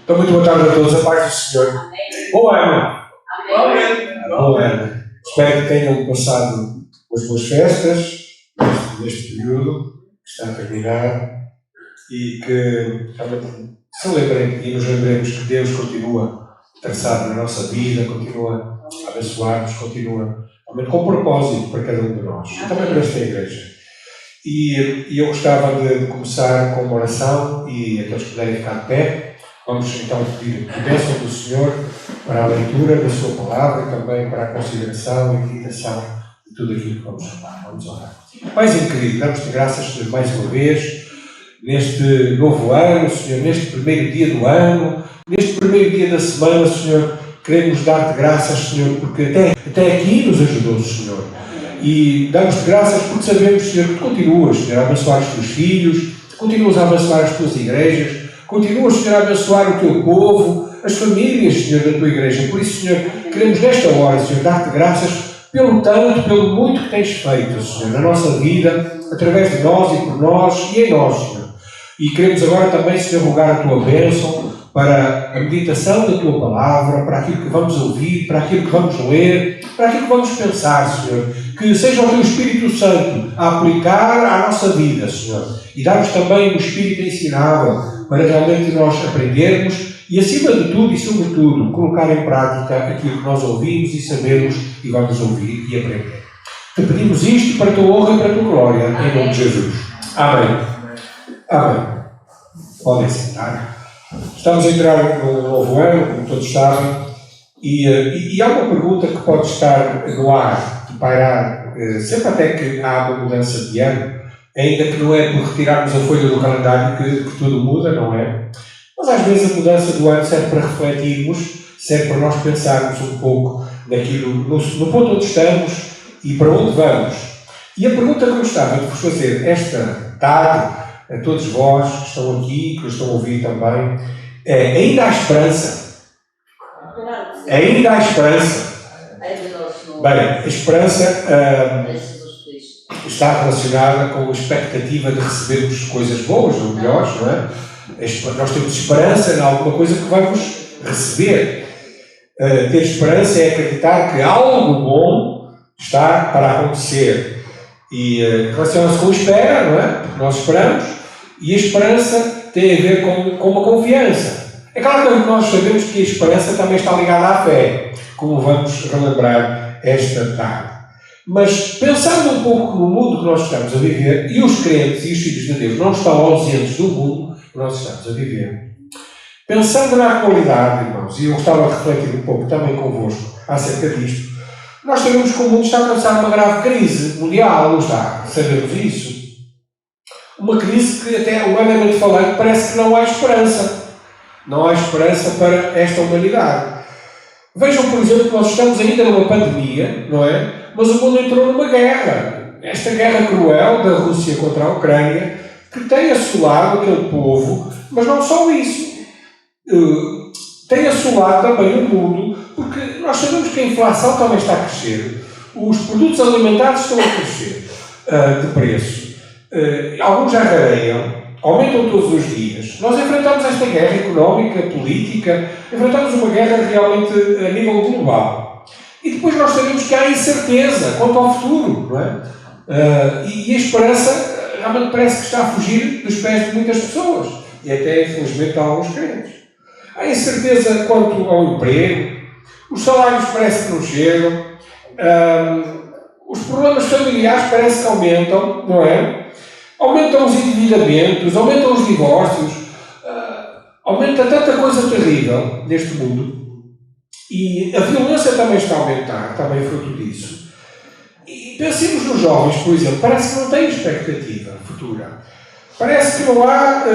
Então, muito boa tarde a todos, a paz do Senhor. Bom ano! Bom ano! Espero que tenham passado umas boas festas neste período que está a terminar e que realmente se lembrem e nos lembremos que Deus continua interessado na nossa vida, continua a abençoar-nos, continua realmente com propósito para cada um de nós e também para esta igreja. E eu gostava de começar com uma oração e aqueles que puderem ficar de pé. Vamos então pedir a bênção do Senhor para a leitura da sua palavra e também para a consideração e meditação de tudo aquilo que vamos falar. Vamos orar. Paizinho querido, damos-te graças mais uma vez neste novo ano, Senhor, neste primeiro dia do ano, neste primeiro dia da semana, Senhor. Queremos dar-te graças, Senhor, porque até aqui nos ajudou, Senhor. E damos-te graças porque sabemos, Senhor, que tu continuas, Senhor, a abençoar os teus filhos, continuas a abençoar as tuas igrejas, continuas, Senhor, a abençoar o teu povo, as famílias, Senhor, da tua igreja. Por isso, Senhor, queremos nesta hora, Senhor, dar-te graças pelo tanto, pelo muito que tens feito, Senhor, na nossa vida, através de nós e por nós e em nós, Senhor. E queremos agora também, Senhor, rogar a tua bênção para a meditação da tua palavra, para aquilo que vamos ouvir, para aquilo que vamos ler, para aquilo que vamos pensar, Senhor. Que seja o teu Espírito Santo a aplicar à nossa vida, Senhor. E dar-nos também um Espírito ensinável para realmente nós aprendermos e, acima de tudo e sobretudo, colocar em prática aquilo que nós ouvimos e sabemos e vamos ouvir e aprender. Te pedimos isto para a tua honra e para a tua glória, em nome de Jesus. Amém. Amém. Podem sentar. Estamos a entrar no novo ano, como todos sabem, e há uma pergunta que pode estar no ar, de pairar, sempre até que há uma mudança de ano, ainda que não é por retirarmos a folha do calendário que tudo muda, não é? Mas às vezes a mudança do ano serve para refletirmos, serve para nós pensarmos um pouco naquilo, no ponto onde estamos e para onde vamos. E a pergunta que eu gostava de vos fazer esta tarde, a todos vós que estão aqui, que nos estão a ouvir também, é: ainda há esperança? Ainda há esperança? Bem, a esperança está relacionada com a expectativa de recebermos coisas boas ou melhores, não é? Nós temos esperança em alguma coisa que vamos receber. Ter esperança é acreditar que algo bom está para acontecer. E relaciona-se com espera, não é? Porque nós esperamos. E a esperança tem a ver com uma confiança. É claro que nós sabemos que a esperança também está ligada à fé, como vamos relembrar esta tarde. Mas pensando um pouco no mundo que nós estamos a viver, e os crentes e os filhos de Deus não estão ausentes do mundo que nós estamos a viver, pensando na atualidade, irmãos, e eu gostava de refletir um pouco também convosco acerca disto, nós sabemos que o mundo está a passar uma grave crise mundial, não está? Sabemos isso. Uma crise que, até humanamente falando, parece que não há esperança. Não há esperança para esta humanidade. Vejam, por exemplo, que nós estamos ainda numa pandemia, não é? Mas o mundo entrou numa guerra. Esta guerra cruel da Rússia contra a Ucrânia, que tem assolado aquele povo, mas não só isso. Tem assolado também o mundo, porque nós sabemos que a inflação também está a crescer. Os produtos alimentares estão a crescer de preço. Alguns já rareiam, aumentam todos os dias. Nós enfrentamos esta guerra económica, política, enfrentamos uma guerra realmente a nível global. E depois nós sabemos que há incerteza quanto ao futuro, não é? E a esperança realmente parece que está a fugir dos pés de muitas pessoas. E até, infelizmente, de alguns crentes. Há incerteza quanto ao emprego, os salários parece que não chegam, os problemas familiares parece que aumentam, não é? Aumentam os endividamentos, aumentam os divórcios, aumenta tanta coisa terrível neste mundo. E a violência também está a aumentar, também é fruto disso. E pensemos nos jovens, por exemplo, parece que não têm expectativa futura. Parece que não há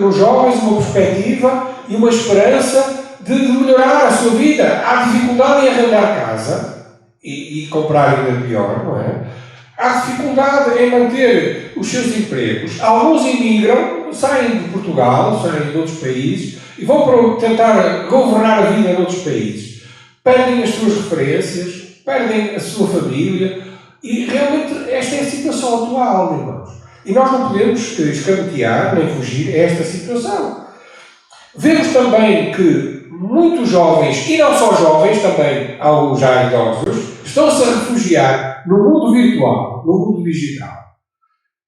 nos jovens uma perspectiva e uma esperança de melhorar a sua vida. Há dificuldade em arrendar casa e comprar ainda pior, não é? Há dificuldade em manter os seus empregos. Alguns imigram, saem de Portugal, saem de outros países e vão tentar governar a vida noutros países. Perdem as suas referências, perdem a sua família e realmente esta é a situação atual, irmãos. E nós não podemos escamotear nem fugir a esta situação. Vemos também que muitos jovens, e não só jovens, também há já idosos, estão-se a refugiar no mundo virtual, no mundo digital.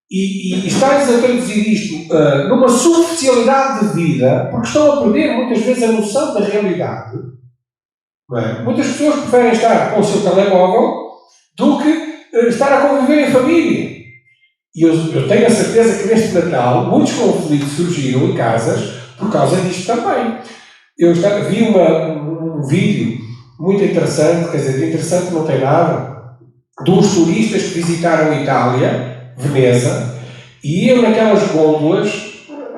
E está-lhes a traduzir isto numa superficialidade de vida, porque estão a perder muitas vezes a noção da realidade. Não é? Muitas pessoas preferem estar com o seu telemóvel do que estar a conviver em família. E eu tenho a certeza que neste Natal muitos conflitos surgiram em casas por causa disto também. Eu vi um vídeo muito interessante, quer dizer, de interessante não tem nada, de uns turistas que visitaram a Itália, Veneza, e iam naquelas gôndolas,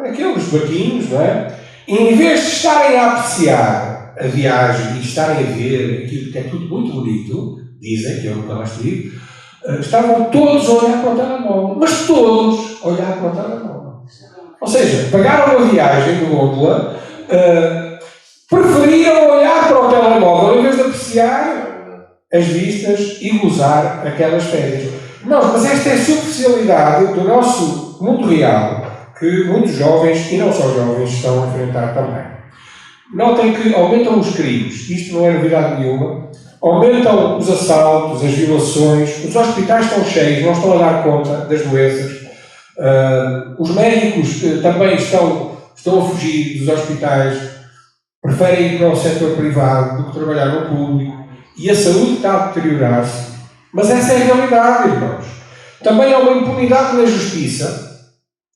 naqueles barquinhos, não é? E em vez de estarem a apreciar a viagem e estarem a ver aquilo que é tudo muito bonito, dizem, que eu nunca lá estive, estavam todos a olhar para o telemóvel. Mas todos a olhar para o telemóvel. Ou seja, pagaram uma viagem de gôndola, preferiam olhar para o telemóvel em vez de apreciar as vistas e gozar aquelas férias. Mas esta é a superficialidade do nosso mundo real que muitos jovens, e não só jovens, estão a enfrentar também. Notem que aumentam os crimes, isto não é novidade nenhuma, aumentam os assaltos, as violações, os hospitais estão cheios, não estão a dar conta das doenças, os médicos também estão a fugir dos hospitais, preferem ir para o setor privado do que trabalhar no público, e a saúde está a deteriorar-se. Mas essa é a realidade, irmãos. Também há uma impunidade na justiça.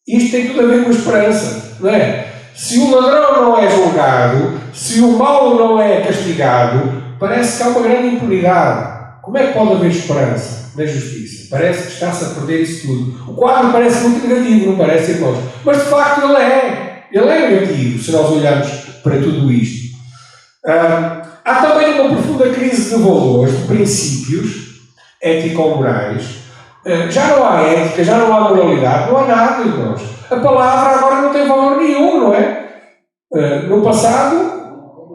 Isto tem tudo a ver com a esperança, não é? Se o ladrão não é julgado, se o mau não é castigado, parece que há uma grande impunidade. Como é que pode haver esperança na justiça? Parece que está-se a perder isso tudo. O quadro parece muito negativo, não parece, irmãos? Mas de facto ele é negativo, se nós olharmos para tudo isto. Há também uma profunda crise de valores, de princípios ético-morais. Já não há ética, já não há moralidade, não há nada, irmãos. A palavra agora não tem valor nenhum, não é? No passado,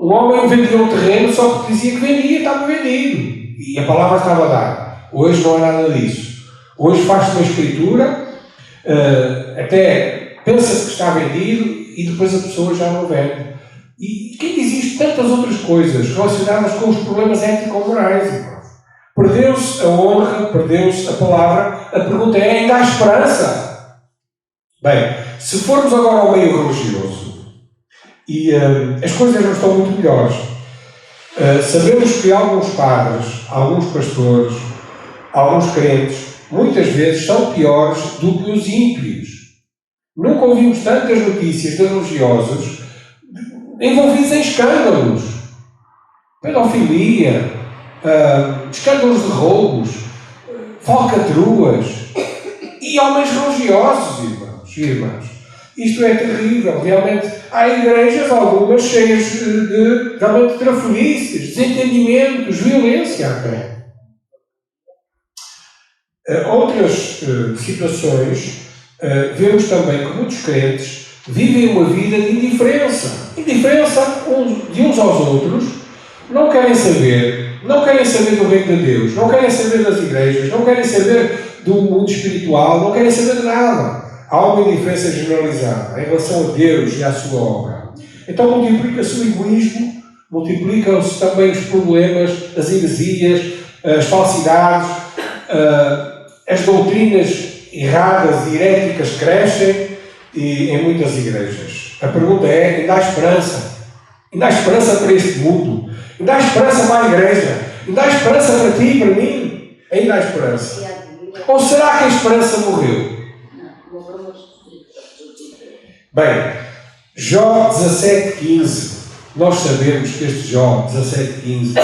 um homem vendia um terreno só porque dizia que vendia, estava vendido. E a palavra estava dada. Hoje não há nada disso. Hoje faz-se uma escritura, até pensa-se que está vendido e depois a pessoa já não vende. E quem diz isto? Tantas outras coisas relacionadas com os problemas ético-morais, irmãos. Perdeu-se a honra, perdeu-se a palavra. A pergunta é: ainda há esperança? Bem, se formos agora ao meio religioso, e as coisas não estão muito melhores, sabemos que alguns padres, alguns pastores, alguns crentes, muitas vezes são piores do que os ímpios. Nunca ouvimos tantas notícias de religiosos envolvidos em escândalos, pedofilia, escândalos de roubos, falcatruas e homens religiosos, irmãos e irmãs. Isto é terrível. Realmente há igrejas, algumas cheias de realmente trafelices, desentendimentos, violência até. Outras situações, vemos também que muitos crentes vivem uma vida de indiferença. Indiferença de uns aos outros, não querem saber do reino de Deus, não querem saber das igrejas, não querem saber do mundo espiritual, não querem saber de nada. Há uma indiferença generalizada em relação a Deus e à sua obra. Então multiplica-se o egoísmo, multiplicam-se também os problemas, as heresias, as falsidades, as doutrinas erradas e heréticas crescem em muitas igrejas. A pergunta é: ainda há esperança? Ainda há esperança para este mundo? Ainda há esperança para a igreja? Ainda há esperança para ti e para mim? Ainda há esperança? Ou será que a esperança morreu? Bem, Jó 17,15. Nós sabemos que este Jó 17,15,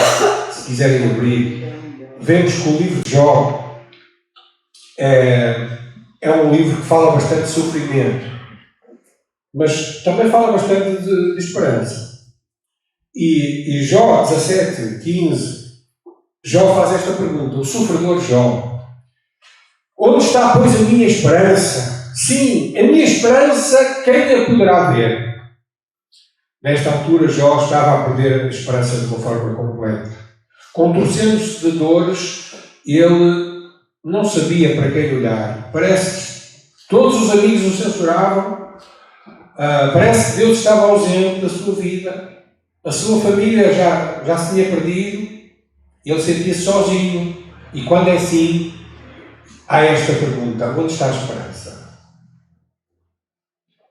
se quiserem abrir, vemos que o livro de Jó é um livro que fala bastante de sofrimento, mas também fala bastante de esperança. E Jó 17,15, Jó faz esta pergunta, o sofredor Jó: onde está, pois, a minha esperança? Sim, a minha esperança, quem a poderá ver? Nesta altura, Jó estava a perder a esperança de uma forma completa. Contorcendo-se de dores, ele não sabia para quem olhar. Parece que todos os amigos o censuravam, parece que Deus estava ausente da sua vida, a sua família já se tinha perdido, ele sentia-se sozinho. E quando é assim, há esta pergunta: onde está a esperança?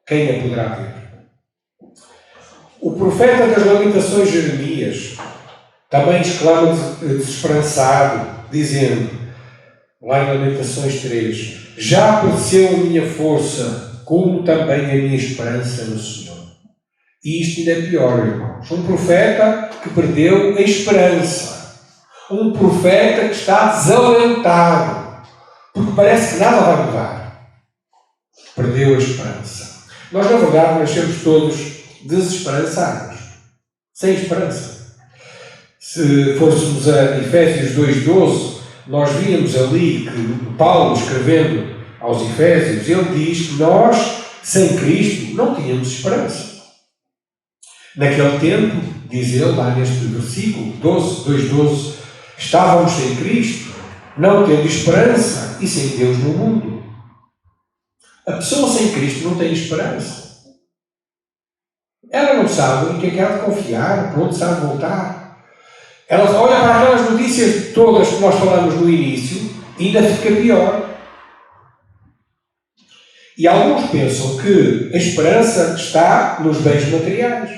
Quem a poderá ver? O profeta das Lamentações, Jeremias, também exclama desesperançado, dizendo, lá em Lamentações 3, já pereceu a minha força, como também a minha esperança no Senhor. E isto ainda é pior, irmãos. Um profeta que perdeu a esperança. Um profeta que está desalentado. Porque parece que nada vai mudar. Perdeu a esperança. Nós, na verdade, nascemos todos desesperançados. Sem esperança. Se fôssemos a Efésios 2,12, nós víamos ali que Paulo, escrevendo aos Efésios, ele diz que nós, sem Cristo, não tínhamos esperança. Naquele tempo, diz ele lá neste versículo 2,12, estávamos sem Cristo, não tendo esperança e sem Deus no mundo. A pessoa sem Cristo não tem esperança. Ela não sabe em que é que há de confiar, para onde se há de voltar. Ela olha para aquelas notícias todas que nós falamos no início e ainda fica pior. E alguns pensam que a esperança está nos bens materiais,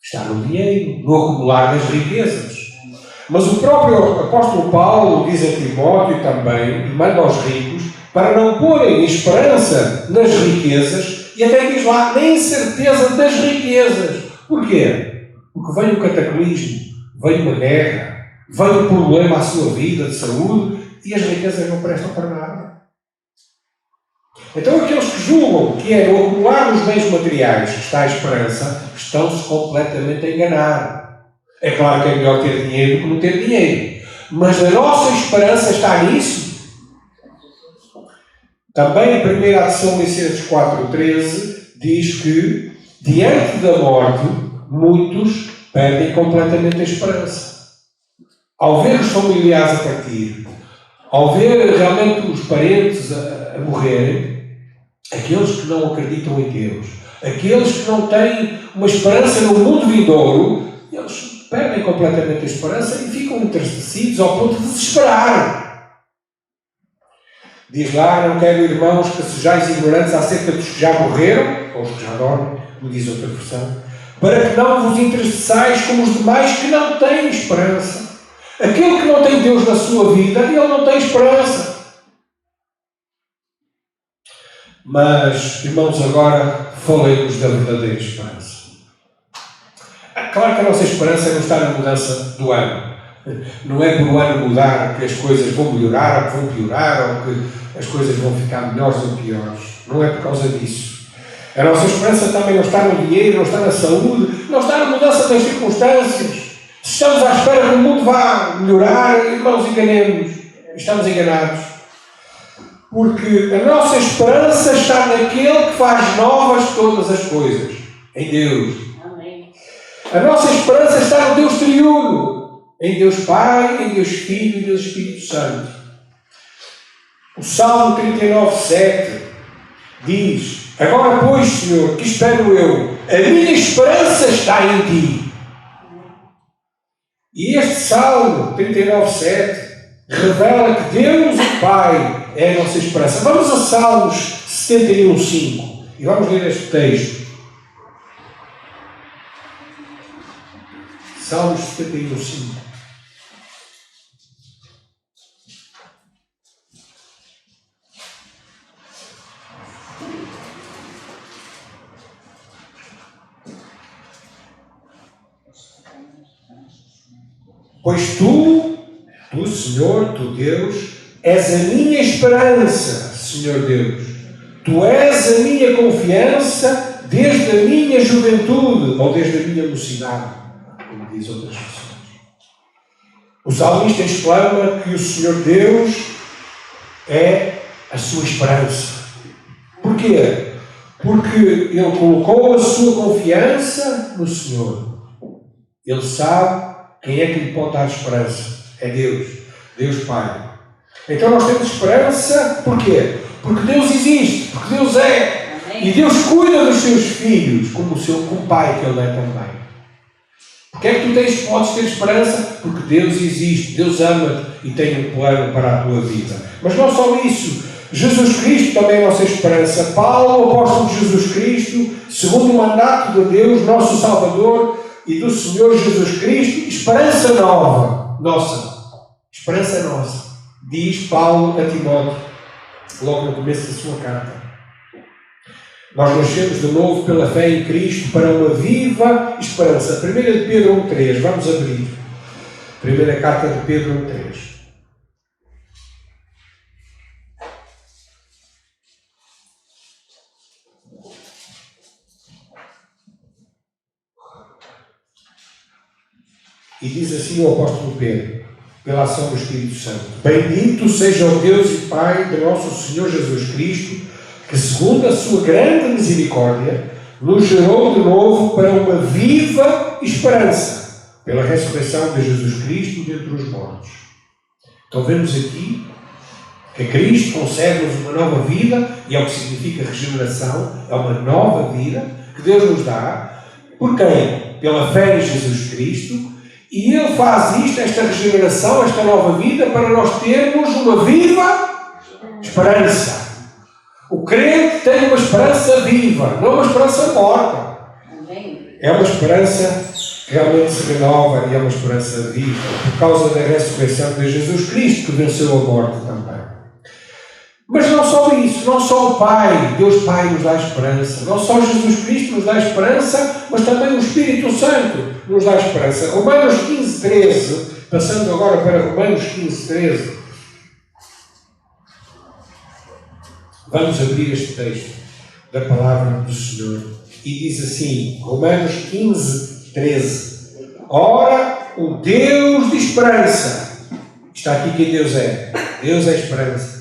está no dinheiro, no acumular das riquezas. Mas o próprio apóstolo Paulo diz a Timóteo também, e manda aos ricos, para não porem esperança nas riquezas, e até diz lá, nem certeza das riquezas. Porquê? Porque vem o cataclismo, vem uma guerra, vem um problema à sua vida de saúde, e as riquezas não prestam para nada. Então aqueles que julgam que é no acumular dos bens materiais que está a esperança, estão-se completamente a enganar. É claro que é melhor ter dinheiro do que não ter dinheiro. Mas a nossa esperança está nisso. Também em 1 Tessalonicenses 4,13 diz que, diante da morte, muitos perdem completamente a esperança. Ao ver os familiares a partir, ao ver realmente os parentes a morrerem, aqueles que não acreditam em Deus, aqueles que não têm uma esperança no mundo vindouro, eles perdem completamente a esperança e ficam entristecidos ao ponto de desesperar. Diz lá, não quero, irmãos, que sejais ignorantes acerca dos que já morreram, ou os que já dormem, como diz outra versão, para que não vos entristeçais como os demais que não têm esperança. Aquele que não tem Deus na sua vida, ele não tem esperança. Mas, irmãos, agora falemos da verdadeira esperança. Claro que a nossa esperança não está na mudança do ano. Não é por o ano mudar que as coisas vão melhorar ou que vão piorar ou que as coisas vão ficar melhores ou piores. Não é por causa disso. A nossa esperança também não está no dinheiro, não está na saúde, não está na mudança das circunstâncias. Se estamos à espera que o mundo vá melhorar, irmãos, enganemos. Estamos enganados. Porque a nossa esperança está naquele que faz novas todas as coisas. Em Deus. Amém. A nossa esperança está no Deus triuno. Em Deus Pai, em Deus Filho e Deus Espírito Santo. O Salmo 39,7 diz: agora, pois, Senhor, que espero eu? A minha esperança está em Ti. E este Salmo 39,7 revela que Deus, o Pai, é a nossa esperança. Vamos a Salmos 71,5 e vamos ler este texto. Salmos 71,5. Pois tu, Senhor, tu Deus, és a minha esperança, Senhor Deus. Tu és a minha confiança desde a minha juventude, ou desde a minha mocidade, como diz outras pessoas. O salmista exclama que o Senhor Deus é a sua esperança. Porquê? Porque ele colocou a sua confiança no Senhor. Ele sabe quem é que lhe pode dar esperança. É Deus. Deus Pai. Então nós temos esperança, porquê? Porque Deus existe, porque Deus é. E Deus cuida dos seus filhos como o pai que Ele é também. Porque é que tu podes ter esperança? Porque Deus existe, Deus ama-te e tem um plano para a tua vida. Mas não só isso, Jesus Cristo também é a nossa esperança. Paulo, o apóstolo de Jesus Cristo, segundo o mandato de Deus, nosso Salvador e do Senhor Jesus Cristo, esperança nova, nossa, esperança nossa, diz Paulo a Timóteo, logo no começo da sua carta. Nós nascemos de novo pela fé em Cristo para uma viva esperança. 1 de Pedro 1,3. Vamos abrir. Primeira carta de Pedro 1,3. E diz assim o apóstolo Pedro, pela ação do Espírito Santo: Bendito seja o Deus e Pai de nosso Senhor Jesus Cristo, que segundo a sua grande misericórdia, nos gerou de novo para uma viva esperança, pela ressurreição de Jesus Cristo dentre os mortos. Então vemos aqui que Cristo concede-nos uma nova vida, e é o que significa regeneração, é uma nova vida que Deus nos dá. Por quem? Pela fé em Jesus Cristo. E Ele faz isto, esta regeneração, esta nova vida, para nós termos uma viva esperança. O crente tem uma esperança viva, não uma esperança morta. É uma esperança que realmente se renova e é uma esperança viva, por causa da ressurreição de Jesus Cristo, que venceu a morte também. Mas não só isso, não só o Pai, Deus Pai nos dá esperança, não só Jesus Cristo nos dá esperança, mas também o Espírito Santo nos dá esperança. Romanos 15,13, passando agora para Romanos 15,13. Vamos abrir este texto da palavra do Senhor. E diz assim, Romanos 15,13. Ora, o Deus de esperança, está aqui quem Deus é. Deus é esperança.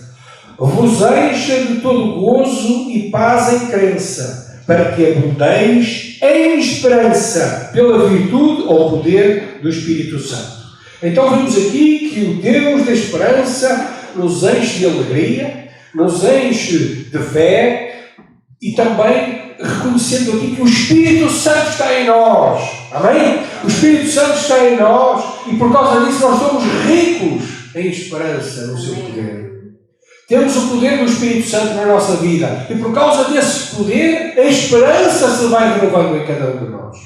Vos encha de todo gozo e paz em crença, para que abundeis em esperança, pela virtude ou poder do Espírito Santo. Então vemos aqui que o Deus da esperança nos enche de alegria, nos enche de fé e também reconhecendo aqui que o Espírito Santo está em nós. Amém? O Espírito Santo está em nós e por causa disso nós somos ricos em esperança no seu poder. Temos o poder do Espírito Santo na nossa vida e por causa desse poder a esperança se vai renovando em cada um de nós.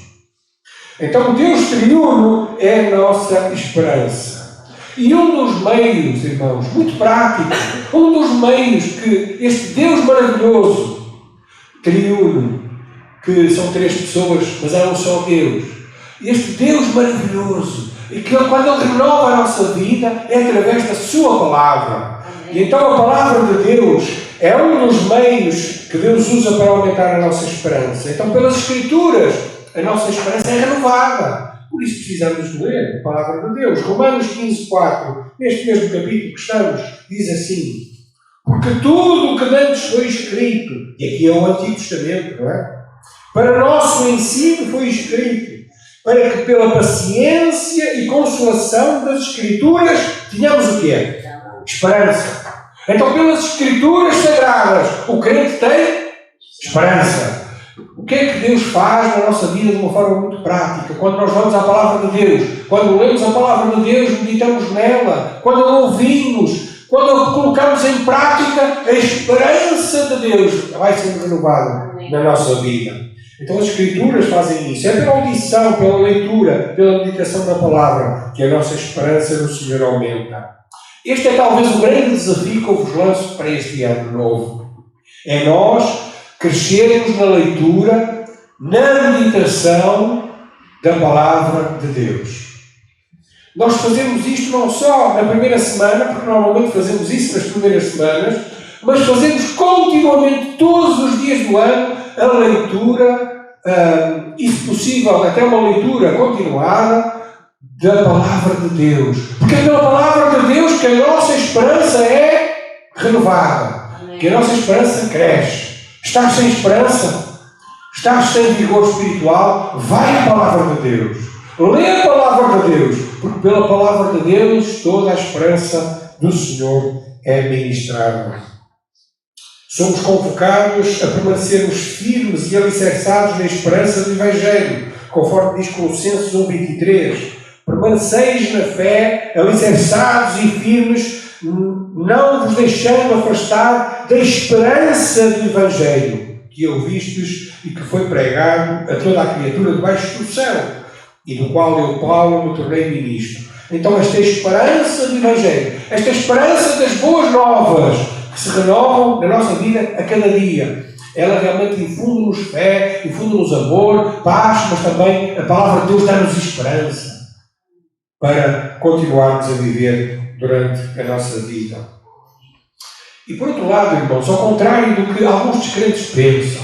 Então o Deus triuno é a nossa esperança. E um dos meios, irmãos, muito prático, um dos meios que este Deus maravilhoso, triuno, que são três pessoas, mas é um só Deus, este Deus maravilhoso, e que quando Ele renova a nossa vida, é através da Sua Palavra. E então a Palavra de Deus é um dos meios que Deus usa para aumentar a nossa esperança. Então pelas Escrituras, a nossa esperança é renovada. Por isso precisamos de ler a Palavra de Deus. Romanos 15,4, neste mesmo capítulo que estamos, diz assim: porque tudo o que antes foi escrito, e aqui é o Antigo Testamento, não é? Para nosso ensino foi escrito, para que pela paciência e consolação das Escrituras tenhamos o quê? Esperança. Então pelas Escrituras sagradas, o crente tem esperança. O que é que Deus faz na nossa vida de uma forma muito prática? Quando nós vamos à Palavra de Deus, quando lemos a Palavra de Deus, meditamos nela, quando a ouvimos, quando a colocamos em prática, a esperança de Deus vai sendo renovada na nossa vida. Então as Escrituras fazem isso. É pela audição, pela leitura, pela meditação da Palavra que a nossa esperança no Senhor aumenta. Este é talvez o grande desafio que eu vos lanço para este ano novo. É nós crescermos na leitura, na meditação da Palavra de Deus. Nós fazemos isto não só na primeira semana, porque normalmente fazemos isso nas primeiras semanas, mas fazemos continuamente todos os dias do ano a leitura, e se possível até uma leitura continuada da Palavra de Deus. Porque é pela Palavra de Deus que a nossa esperança é renovada, que a nossa esperança cresce. Estás sem esperança? Estás sem vigor espiritual? Vai à Palavra de Deus. Lê a Palavra de Deus. Porque pela Palavra de Deus toda a esperança do Senhor é ministrada. Somos convocados a permanecermos firmes e alicerçados na esperança do Evangelho, conforme diz Colossenses 1:23. Permaneceis na fé, alicerçados e firmes, não vos deixando afastar da esperança do Evangelho, que ouvistes e que foi pregado a toda a criatura debaixo do céu, e do qual eu, Paulo, me tornei ministro. Então esta esperança do Evangelho, esta esperança das boas novas, que se renovam na nossa vida a cada dia, ela realmente infunde-nos fé, infunde-nos amor, paz, mas também a palavra de Deus dá-nos esperança para continuarmos a viver durante a nossa vida. E por outro lado, irmãos, ao contrário do que alguns descrentes pensam,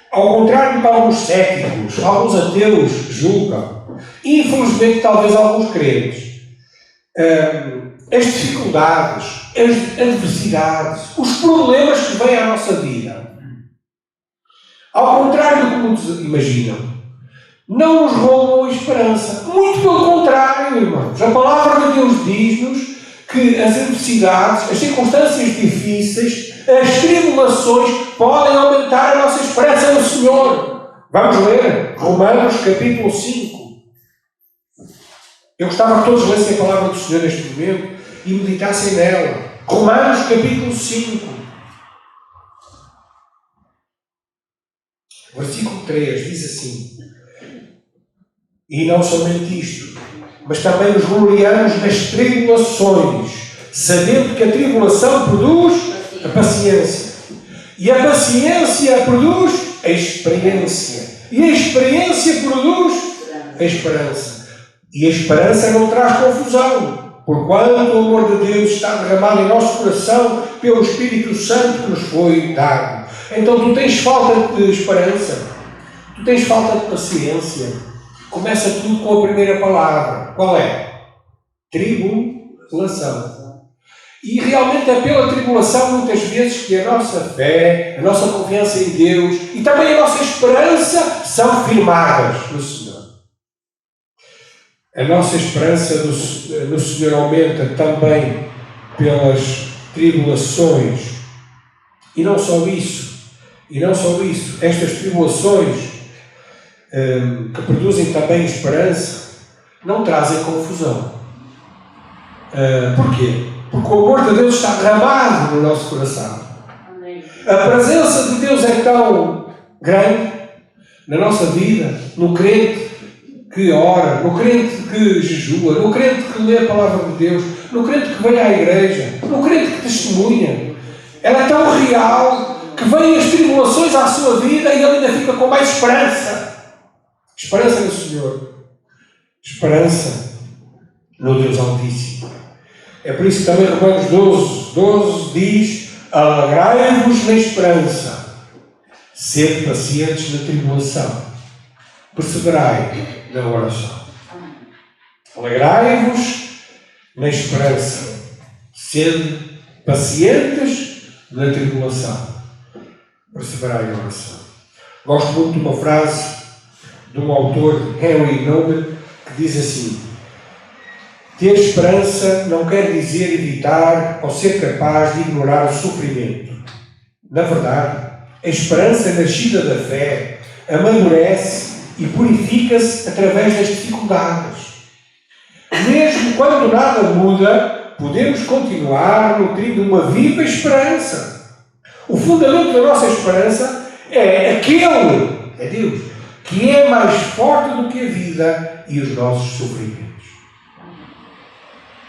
ao contrário do que alguns céticos, alguns ateus julgam, infelizmente talvez alguns crentes, as dificuldades, as adversidades, os problemas que vêm à nossa vida, ao contrário do que muitos imaginam, não nos roubam a esperança. Muito pelo contrário, irmãos. A palavra de Deus diz-nos que as adversidades, as circunstâncias difíceis, as tribulações podem aumentar a nossa esperança no Senhor. Vamos ler Romanos capítulo 5. Eu gostava que todos lessem a palavra do Senhor neste momento e meditassem nela. Romanos capítulo 5. Versículo 3 diz assim: e não somente isto, mas também nos gloriamos nas tribulações, sabendo que a tribulação produz a paciência. E a paciência produz a experiência. E a experiência produz a esperança. E a esperança não traz confusão, porquanto o amor de Deus está derramado em nosso coração pelo Espírito Santo que nos foi dado. Então tu tens falta de esperança, tu tens falta de paciência. Começa tudo com a primeira palavra. Qual é? Tribulação. E realmente é pela tribulação muitas vezes que a nossa fé, a nossa confiança em Deus e também a nossa esperança são firmadas no Senhor. A nossa esperança no Senhor aumenta também pelas tribulações. E não só isso. Estas tribulações que produzem também esperança, não trazem confusão. Porquê? Porque o amor de Deus está derramado no nosso coração. Amém. A presença de Deus é tão grande na nossa vida, no crente que ora, no crente que jejua, no crente que lê a palavra de Deus, no crente que vem à igreja, no crente que testemunha. Ela é tão real que vêm as tribulações à sua vida e ele ainda fica com mais esperança. Esperança no Senhor. Esperança no Deus Altíssimo. É por isso que também Romanos 12 diz: alegrai-vos na esperança, sede pacientes na tribulação, perseverai na oração. Alegrai-vos na esperança, sede pacientes na tribulação, perseverai na oração. Gosto muito de uma frase de um autor, Henry Nouwen, que diz assim: ter esperança não quer dizer evitar ou ser capaz de ignorar o sofrimento. Na verdade, a esperança nascida da fé amadurece e purifica-se através das dificuldades. Mesmo quando nada muda, podemos continuar nutrindo uma viva esperança. O fundamento da nossa esperança é aquele, é Deus, que é mais forte do que a vida e os nossos sofrimentos.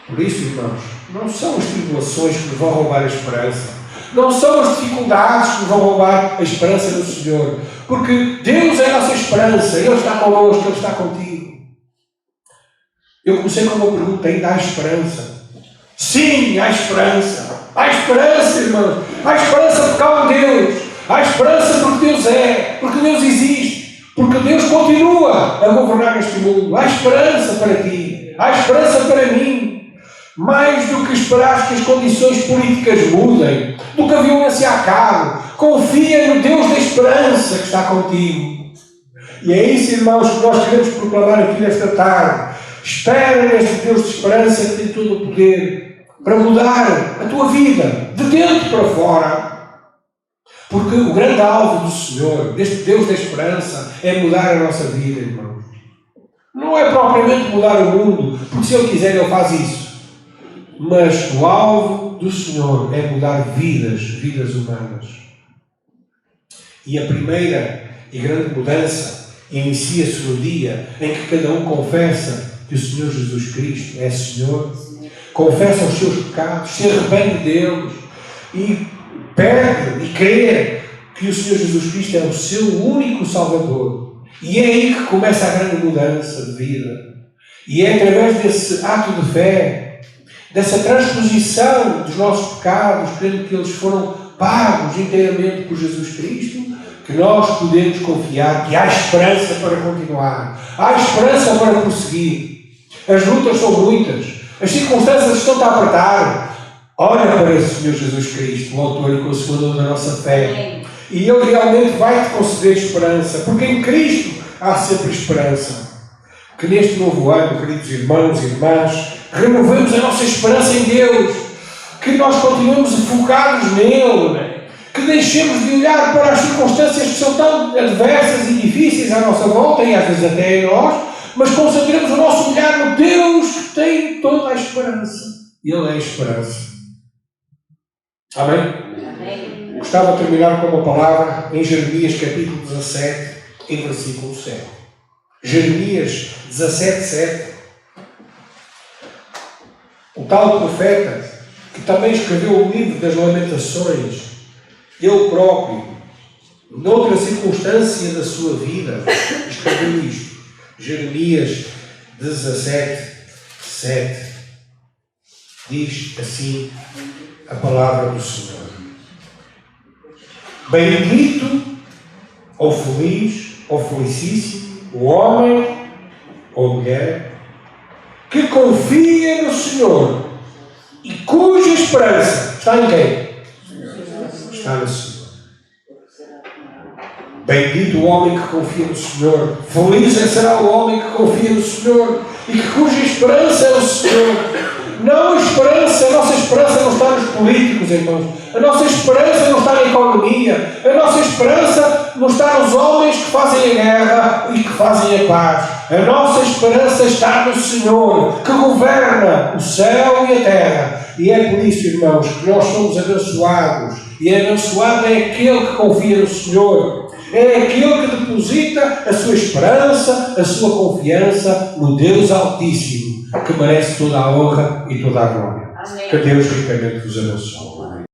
Por isso, irmãos, não são as tribulações que nos vão roubar a esperança. Não são as dificuldades que nos vão roubar a esperança no Senhor. Porque Deus é a nossa esperança. Ele está connosco, Ele está contigo. Eu comecei com uma pergunta: ainda há esperança? Sim, há esperança. Há esperança, irmãos. Há esperança porque há um Deus. Há esperança porque Deus é. Porque Deus existe. Porque Deus continua a governar este mundo. Há esperança para ti. Há esperança para mim. Mais do que esperar que as condições políticas mudem, do que a violência acabe, confia no Deus da esperança que está contigo. E é isso, irmãos, que nós queremos proclamar aqui nesta tarde. Espera neste Deus de esperança que tem todo o poder para mudar a tua vida, de dentro para fora. Porque o grande alvo do Senhor, deste Deus da esperança, é mudar a nossa vida, irmãos. Não é propriamente mudar o mundo, porque se Ele quiser, Ele faz isso. Mas o alvo do Senhor é mudar vidas humanas. E a primeira e grande mudança inicia-se no dia em que cada um confessa que o Senhor Jesus Cristo é Senhor, confessa os seus pecados, se arrepende deles e pede e crê que o Senhor Jesus Cristo é o seu único Salvador. E é aí que começa a grande mudança de vida. E é através desse ato de fé, dessa transposição dos nossos pecados, crendo que eles foram pagos inteiramente por Jesus Cristo, que nós podemos confiar que há esperança para continuar, há esperança para prosseguir. As lutas são muitas, as circunstâncias estão a apertar. Olha para esse Senhor Jesus Cristo, o autor e consumador da nossa fé. E Ele realmente vai te conceder esperança, porque em Cristo há sempre esperança. Que neste novo ano, queridos irmãos e irmãs, renovemos a nossa esperança em Deus, que nós continuemos focados nele, que deixemos de olhar para as circunstâncias que são tão adversas e difíceis à nossa volta e às vezes até em nós, mas concentremos o nosso olhar no Deus que tem toda a esperança. Ele é a esperança. Amém? Amém. Gostava de terminar com uma palavra em Jeremias capítulo 17, em versículo 7. Jeremias 17, 7. O tal profeta, que também escreveu o livro das Lamentações, ele próprio, noutra circunstância da sua vida, escreveu isto. Jeremias 17, 7. Diz assim a palavra do Senhor: bendito, ou feliz, ou felicíssimo, o homem ou mulher que confia no Senhor e cuja esperança está em quem? Está no Senhor. Bendito o homem que confia no Senhor. Feliz será o homem que confia no Senhor e que cuja esperança é o Senhor. Não a esperança, a nossa esperança não está nos políticos, irmãos. A nossa esperança não está na economia. A nossa esperança não está nos homens que fazem a guerra e que fazem a paz. A nossa esperança está no Senhor, que governa o céu e a terra. E é por isso, irmãos, que nós somos abençoados. E abençoado é aquele que confia no Senhor. É aquele que deposita a sua esperança, a sua confiança no Deus Altíssimo, que merece toda a honra e toda a glória. Amém. Que Deus ricamente vos abençoe.